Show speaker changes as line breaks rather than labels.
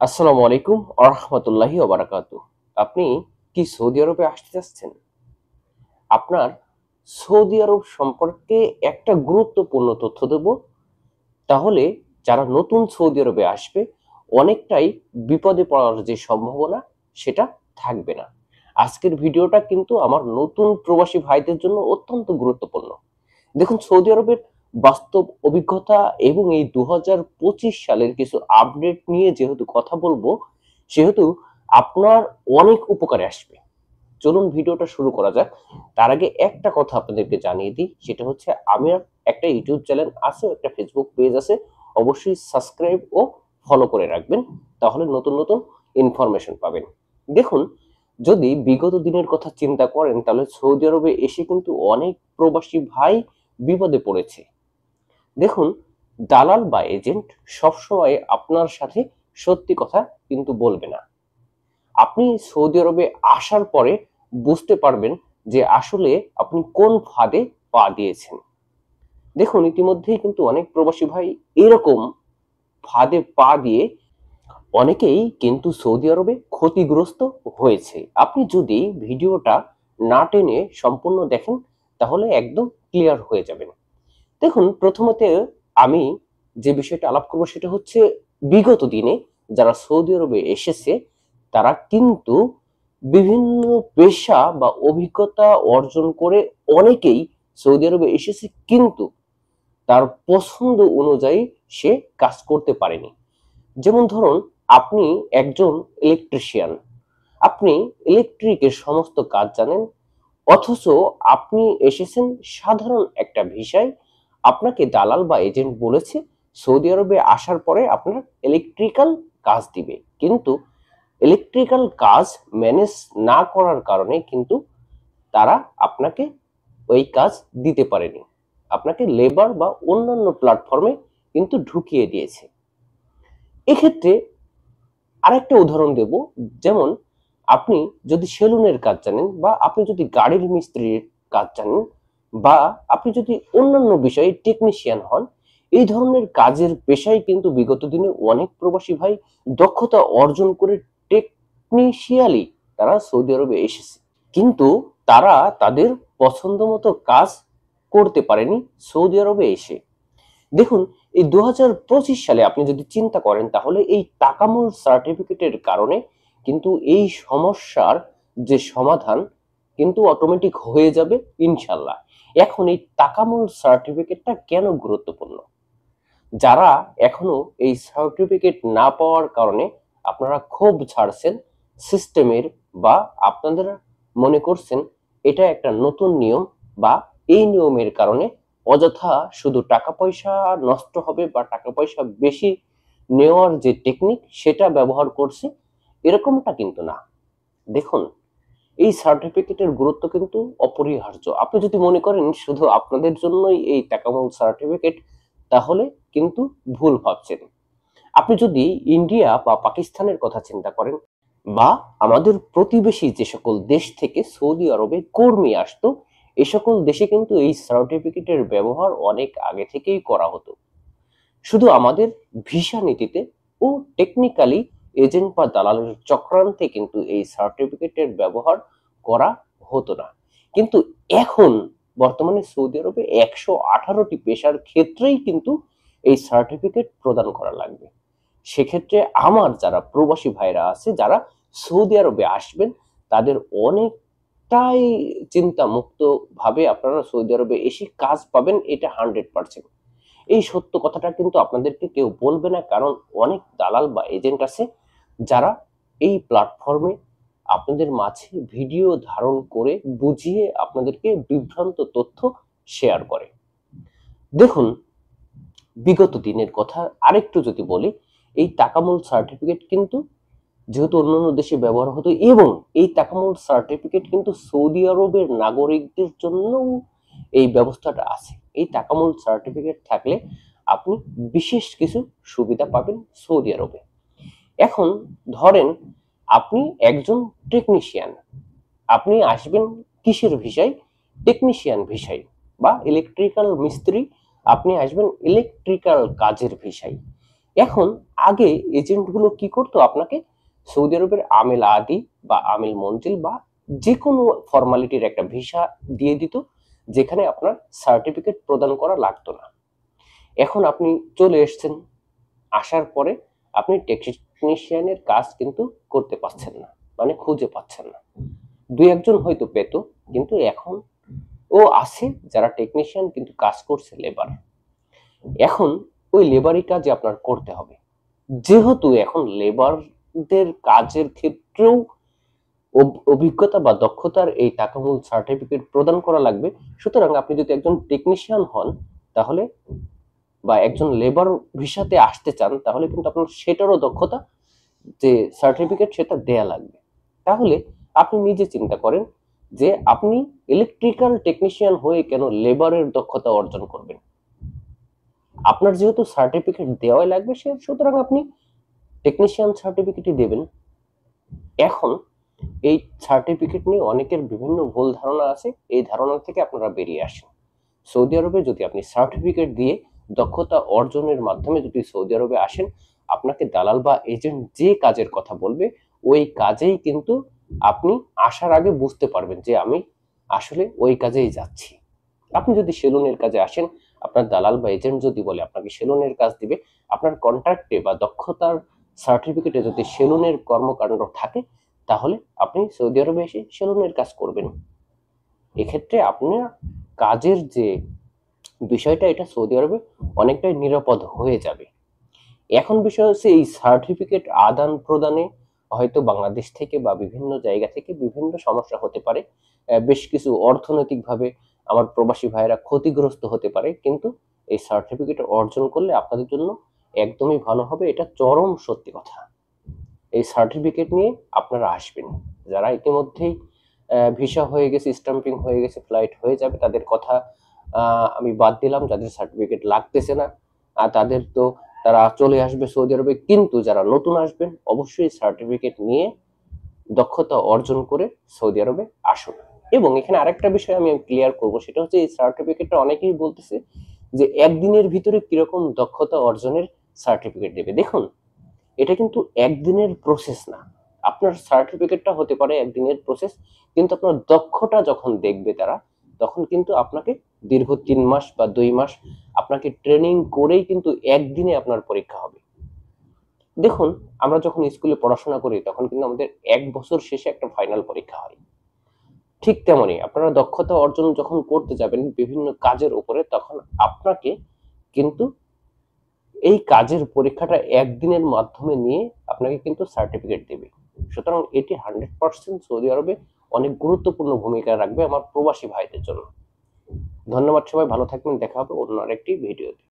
আসসালামু আলাইকুম ওয়া রাহমাতুল্লাহি ওয়া বারাকাতুহু। আপনি কি সৌদি আরবে আসতে চাচ্ছেন? আপনার সৌদি আরব সম্পর্কে একটা গুরুত্বপূর্ণ তথ্য দেব। তাহলে যারা নতুন সৌদি আরবে আসবে অনেকটাই বিপদে পড়ার যে সম্ভাবনা সেটা থাকবে না। আজকের ভিডিওটা কিন্তু আমার নতুন প্রবাসী ভাইদের জন্য অত্যন্ত গুরুত্বপূর্ণ। দেখুন, সৌদি আরবের বাস্তব অভিজ্ঞতা এবং এই 2025 সালের কিছু আপডেট নিয়ে যেহেতু কথা বলবো, সেহেতু আপনার অনেক উপকারে আসবে। চলুন ভিডিওটা শুরু করা যাক। তার আগে একটা কথা আপনাদেরকে জানিয়ে দিই, সেটা হচ্ছে আমার একটা ইউটিউব চ্যানেল আছে, একটা ফেসবুক পেজ আছে। অবশ্যই সাবস্ক্রাইব ও ফলো করে রাখবেন, তাহলে নতুন নতুন ইনফরমেশন পাবেন। দেখুন, যদি বিগত দিনের কথা চিন্তা করেন তাহলে সৌদি আরবে এসে কিন্তু অনেক প্রবাসী ভাই বিপদে পড়েছে। দেখুন, দালাল বা এজেন্ট সবসময় আপনার সাথে সত্যি কথা কিন্তু বলবে না। আপনি সৌদি আরবে আসার পরে বুঝতে পারবেন যে আসলে আপনি কোন ফাঁদে পা দিয়েছেন। দেখুন, ইতিমধ্যেই কিন্তু অনেক প্রবাসী ভাই এরকম ফাঁদে পা দিয়ে অনেকেই কিন্তু সৌদি আরবে ক্ষতিগ্রস্ত হয়েছে। আপনি যদি ভিডিওটা না টেনে সম্পূর্ণ দেখেন তাহলে একদম ক্লিয়ার হয়ে যাবেন। দেখুন, প্রথমত আমি যে বিষয়টা আলাপ করবো সেটা হচ্ছে বিগত দিনে যারা সৌদি আরবে এসেছে তারা কিন্তু বিভিন্ন পেশা বা অভিজ্ঞতা অর্জন করে অনেকেই সৌদি আরবে এসেছে, কিন্তু তার পছন্দ অনুযায়ী সে কাজ করতে পারেনি। যেমন ধরুন, আপনি একজন ইলেকট্রিশিয়ান, আপনি ইলেকট্রিকের সমস্ত কাজ জানেন, অথচ আপনি এসেছেন সাধারণ একটা ভিসায়। আপনাকে দালাল বা এজেন্ট বলেছে সৌদি আরবে আসার পরে আপনার ইলেকট্রিক্যাল কাজ দিবে, কিন্তু ইলেকট্রিক্যাল কাজ ম্যানেজ না করার কারণে কিন্তু তারা আপনাকে ওই কাজ দিতে পারেনি, আপনাকে লেবার বা অন্যান্য প্ল্যাটফর্মে কিন্তু ঢুকিয়ে দিয়েছে। এক্ষেত্রে আরেকটা উদাহরণ দেব। যেমন, আপনি যদি সেলুনের কাজ জানেন, বা আপনি যদি গাড়ির মিস্ত্রির কাজ জানেন, বা আপনি যদি অন্যান্য বিষয়ে টেকনিশিয়ান হন, এই ধরনের কাজের পেশায় কিন্তু বিগত দিনে অনেক প্রবাসী ভাই দক্ষতা অর্জন করে টেকনিশিয়ালি তারা সৌদি আরবে এসেছে, কিন্তু তারা তাদের পছন্দ মতো কাজ করতে পারেনি সৌদি আরবে এসে। দেখুন, এই 2025 সালে আপনি যদি চিন্তা করেন তাহলে এই তাকামুল সার্টিফিকেটের কারণে কিন্তু এই সমস্যার যে সমাধান কিন্তু অটোমেটিক হয়ে যাবে ইনশাল্লাহ। এখন এই তাকামুল সার্টিফিকেটটা কেন গুরুত্বপূর্ণ? যারা এখনো এই সার্টিফিকেট না পাওয়ার কারণে আপনারা ক্ষোভ ছাড়ছেন সিস্টেমের, বা আপনাদের মনে করছেন এটা একটা নতুন নিয়ম, বা এই নিয়মের কারণে অযথা শুধু টাকা পয়সা নষ্ট হবে বা টাকা পয়সা বেশি নেওয়ার যে টেকনিক সেটা ব্যবহার করছে, এরকমটা কিন্তু না। দেখুন, এই সার্টিফিকেটের গুরুত্ব কিন্তু অপরিহার্য। আপনি যদি মনে করেন শুধু আপনাদের জন্যই এই তাকামুল সার্টিফিকেট, তাহলে কিন্তু ভুল ভাবছেন। আপনি যদি ইন্ডিয়া বা পাকিস্তানের কথা চিন্তা করেন, বা আমাদের প্রতিবেশী যে সকল দেশ থেকে সৌদি আরবে কর্মী আসতো, এ সকল দেশে কিন্তু এই সার্টিফিকেটের ব্যবহার অনেক আগে থেকেই করা হতো। শুধু আমাদের ভিসা নীতিতে ও টেকনিক্যালি এজেন্ট বা দালালের চক্রান্তে কিন্তু এই সার্টিফিকেটের ব্যবহার করা হতো না। কিন্তু এখন বর্তমানে সৌদি আরবে 118টি পেশার ক্ষেত্রেই কিন্তু এই সার্টিফিকেট প্রদান করা লাগবে। সেক্ষেত্রে আমার যারা প্রবাসী ভাইরা আছে যারা সৌদি আরবে আসবেন, তাদের অনেকটাই চিন্তা মুক্ত ভাবে আপনারা সৌদি আরবে এসে কাজ পাবেন, এটা 100%। এই সত্য কথাটা কিন্তু আপনাদেরকে কেউ বলবে না, কারণ অনেক দালাল বা এজেন্ট আছে যারা এই প্ল্যাটফর্মে আপনাদের মাঝে ভিডিও ধারণ করে বুঝিয়ে আপনাদেরকে বিভ্রান্ত তথ্য শেয়ার করে। দেখুন, বিগত দিনের কথা আরেকটু যদি বলি, এই তাকামুল সার্টিফিকেট কিন্তু যেহেতু অন্যান্য দেশে ব্যবহার হতো, এবং এই তাকামুল সার্টিফিকেট কিন্তু সৌদি আরবের নাগরিকদের জন্য এই ব্যবস্থাটা আছে। এই তাকামুল সার্টিফিকেট থাকলে আপনি বিশেষ কিছু সুবিধা পাবেন সৌদি আরবে। এখন ধরেন, আপনি একজন টেকনিশিয়ান, আপনি আসবেন কিসের ভিসায়? টেকনিশিয়ান ভিসায়, বা ইলেকট্রিক্যাল মিস্ত্রি, আপনি আসবেন ইলেকট্রিক্যাল কাজের ভিসায়। এখন আগে এজেন্টগুলো কি করতো, আপনাকে সৌদি আরবের আমেল আদি বা আমেল মঞ্জিল বা যে কোনো ফর্মালিটির একটা ভিসা দিয়ে দিত, যেখানে আপনার সার্টিফিকেট প্রদান করা লাগতো না। এখন আপনি চলে এসেছেন, আসার পরে আপনি টেকনিশিয়ানের কাজ কিন্তু করতে পারছেন না, মানে খুঁজে পাচ্ছেন না। দুই একজন হয়তো পেত, কিন্তু এখন ও আছে যারা টেকনিশিয়ান কিন্তু কাজ করছে লেবার। এখন ওই লেবারি কাজে আপনার করতে হবে। যেহেতু এখন লেবারদের কাজের ক্ষেত্রেও অভিজ্ঞতা বা দক্ষতার এই তাকামুল সার্টিফিকেট প্রদান করা লাগবে। সুতরাং আপনি যদি একজন টেকনিশিয়ান হন, তাহলে বা একজন লেবার ভিসাতে আসতে চান, তাহলে কিন্তু আপনার সেটারও দক্ষতা যে সার্টিফিকেট সেটা দেয়া লাগবে। তাহলে আপনি নিজে চিন্তা করেন যে আপনি ইলেকট্রিক্যাল টেকনিশিয়ান হয়ে কেন লেবারের দক্ষতা অর্জন করবেন। আপনার যেহেতু সার্টিফিকেট দেওয়াই লাগবে, সুতরাং আপনি টেকনিশিয়ান সার্টিফিকেটই দেবেন। এখন এই সার্টিফিকেট নিয়ে অনেকের বিভিন্ন ভুল ধারণা আছে, এই ধারণা থেকে আপনারা বেরিয়ে আসেন। সৌদি আরবে যদি আপনি সার্টিফিকেট দিয়ে দক্ষতা অর্জনের মাধ্যমে যদি সৌদি আরবে আসেন, আপনাকে দালাল বা এজেন্ট যে কাজের কথা বলবে, ওই কাজেই কিন্তু আপনি আসার আগে বুঝতে পারবেন যে আমি আসলে ওই কাজেই যাচ্ছি। আপনি যদি সেলুনের কাজে আসেন, আপনার দালাল বা এজেন্ট যদি বলে আপনাকে সেলুনের কাজ দিবে, আপনার কন্ট্রাক্টে বা দক্ষতার সার্টিফিকেটে যদি সেলুনের কর্মকাণ্ড থাকে, তাহলে আপনি সৌদি আরবে এসে সেলুনের কাজ করবেন। এক্ষেত্রে আপনার কাজের যে বিষয়টা, এটা সৌদি আরবে অনেকটাই নিরাপদ হয়ে যাবে। এখন বিষয় হচ্ছে এই সার্টিফিকেট আদান প্রদানে হয়তো বাংলাদেশ থেকে বা বিভিন্ন জায়গা থেকে বিভিন্ন সমস্যা হতে পারে। বেশ কিছু অর্থনৈতিকভাবে আমার প্রবাসী ভাইয়েরা ক্ষতিগ্রস্ত হতে পারে, কিন্তু এই সার্টিফিকেট অর্জন করলে আপনাদের জন্য একদমই ভালো হবে, এটা চরম সত্যি কথা। এই সার্টিফিকেট নিয়ে আপনারা আসবেন। যারা ইতিমধ্যেই ভিসা হয়ে গেছে, স্টাম্পিং হয়ে গেছে, ফ্লাইট হয়ে যাবে, তাদের কথা আমি বাদ দিলাম। যাদের সার্টিফিকেট লাগতেছে না তাদের তো তারা চলে আসবে সৌদি আরবে, কিন্তু যারা নতুন আসবেন অবশ্যই সার্টিফিকেট নিয়ে দক্ষতা অর্জন করে সৌদি আরবে আসুন। এবং এখানে আরেকটা বিষয় আমি ক্লিয়ার করব, সেটা হচ্ছে এই সার্টিফিকেটটা অনেকেই বলতেছে যে একদিনের ভিতরে কিরকম দক্ষতা অর্জনের সার্টিফিকেট দেবে। দেখুন, এটা কিন্তু একদিনের প্রসেস না। আপনার সার্টিফিকেটটা হতে পারে একদিনের প্রসেস, কিন্তু আপনার দক্ষতা যখন দেখবে তারা, তখন কিন্তু আপনাকে দীর্ঘ 3 মাস বা 2 মাস আপনাকে ট্রেনিং করেই কিন্তু একদিনে আপনার পরীক্ষা হবে। দেখুন, আমরা যখন স্কুলে পড়াশোনা করি তখন কিন্তু আমাদের 1 বছর শেষে একটা ফাইনাল পরীক্ষা হয়। ঠিক তেমনি আপনারা দক্ষতা অর্জন যখন করতে যাবেন বিভিন্ন কাজের উপরে, তখন আপনাকে কিন্তু এই কাজের পরীক্ষাটা একদিনের মাধ্যমে নিয়ে আপনাকে কিন্তু সার্টিফিকেট দেবে। সুতরাং এটি 100% সৌদি আরবে অনেক গুরুত্বপূর্ণ ভূমিকা রাখবে আমার প্রবাসী ভাইদের জন্য। ধন্যবাদ, সবাই ভালো থাকবেন, দেখা হবে অন্য আরেকটি ভিডিওতে।